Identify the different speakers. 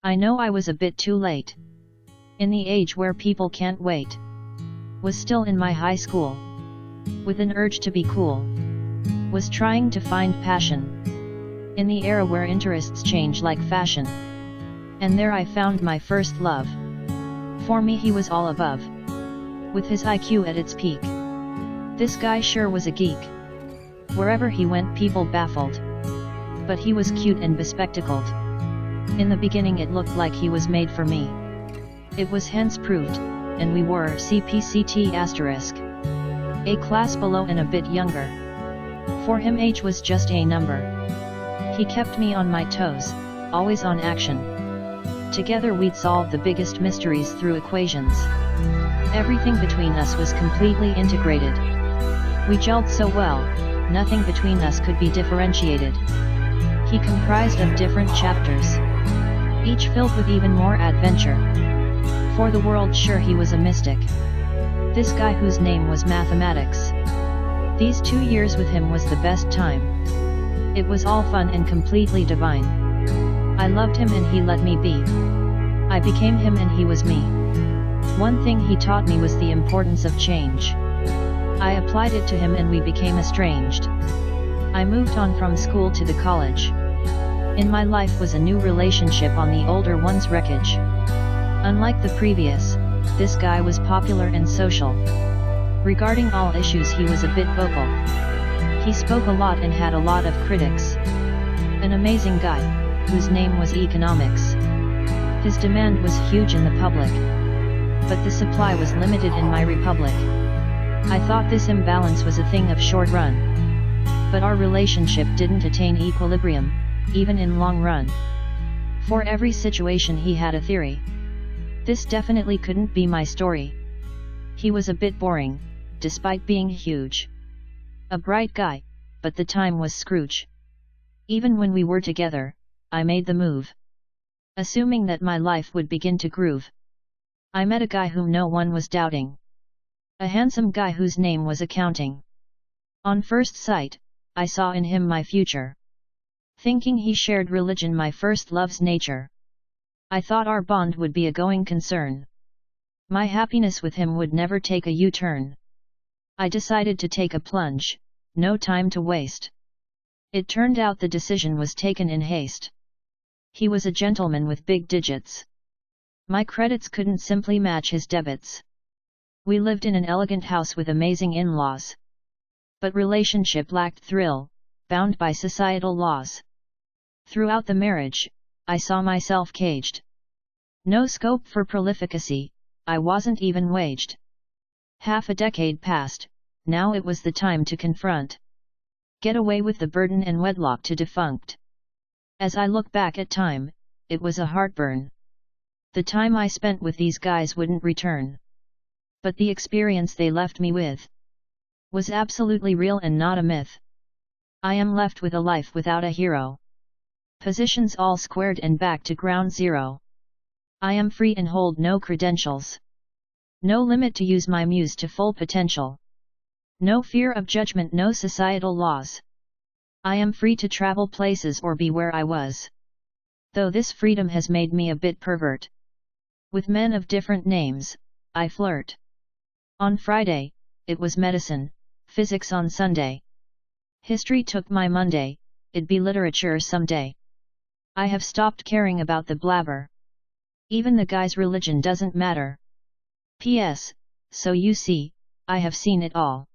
Speaker 1: I know I was a bit too late. In the age where people can't wait. Was still in my high school. With an urge to be cool. Was trying to find passion. In the era where interests change like fashion. And there I found my first love. For me he was all above. With his IQ at its peak. This guy sure was a geek. Wherever he went people baffled. But he was cute and bespectacled. In the beginning it looked like he was made for me. It was hence proved, and we were CPCT**, a class below and a bit younger. For him age was just a number. He kept me on my toes, always on action. Together we'd solve the biggest mysteries through equations. Everything between us was completely integrated. We gelled so well, nothing between us could be differentiated. He comprised of different chapters, each filled with even more adventure. For the world sure he was a mystic. This guy whose name was mathematics. These 2 years with him was the best time. It was all fun and completely divine. I loved him and he let me be. I became him and he was me. One thing he taught me was the importance of change. I applied it to him and we became estranged. I moved on from school to the college. In my life was a new relationship on the older one's wreckage. Unlike the previous, this guy was popular and social. Regarding all issues he was a bit vocal. He spoke a lot and had a lot of critics. An amazing guy, whose name was economics. His demand was huge in the public. But the supply was limited in my republic. I thought this imbalance was a thing of short run. But our relationship didn't attain equilibrium, even in long run. For every situation he had a theory. This definitely couldn't be my story. He was a bit boring, despite being huge. A bright guy, but the time was Scrooge. Even when we were together, I made the move. Assuming that my life would begin to groove. I met a guy whom no one was doubting. A handsome guy whose name was accounting. On first sight, I saw in him my future. Thinking he shared religion, my first love's nature. I thought our bond would be a going concern. My happiness with him would never take a U-turn. I decided to take a plunge, no time to waste. It turned out the decision was taken in haste. He was a gentleman with big digits. My credits couldn't simply match his debits. We lived in an elegant house with amazing in-laws. But relationship lacked thrill, bound by societal laws. Throughout the marriage, I saw myself caged. No scope for prolificacy, I wasn't even waged. Half a decade passed, now it was the time to confront. Get away with the burden and wedlock to defunct. As I look back at time, it was a heartburn. The time I spent with these guys wouldn't return. But the experience they left me with was absolutely real and not a myth. I am left with a life without a hero. Positions all squared and back to ground zero. I am free and hold no credentials. No limit to use my muse to full potential. No fear of judgment, no societal laws. I am free to travel places or be where I was. Though this freedom has made me a bit pervert. With men of different names, I flirt. On Friday, it was medicine, physics on Sunday. History took my Monday, it'd be literature someday. I have stopped caring about the blabber. Even the guy's religion doesn't matter. P.S. So you see, I have seen it all.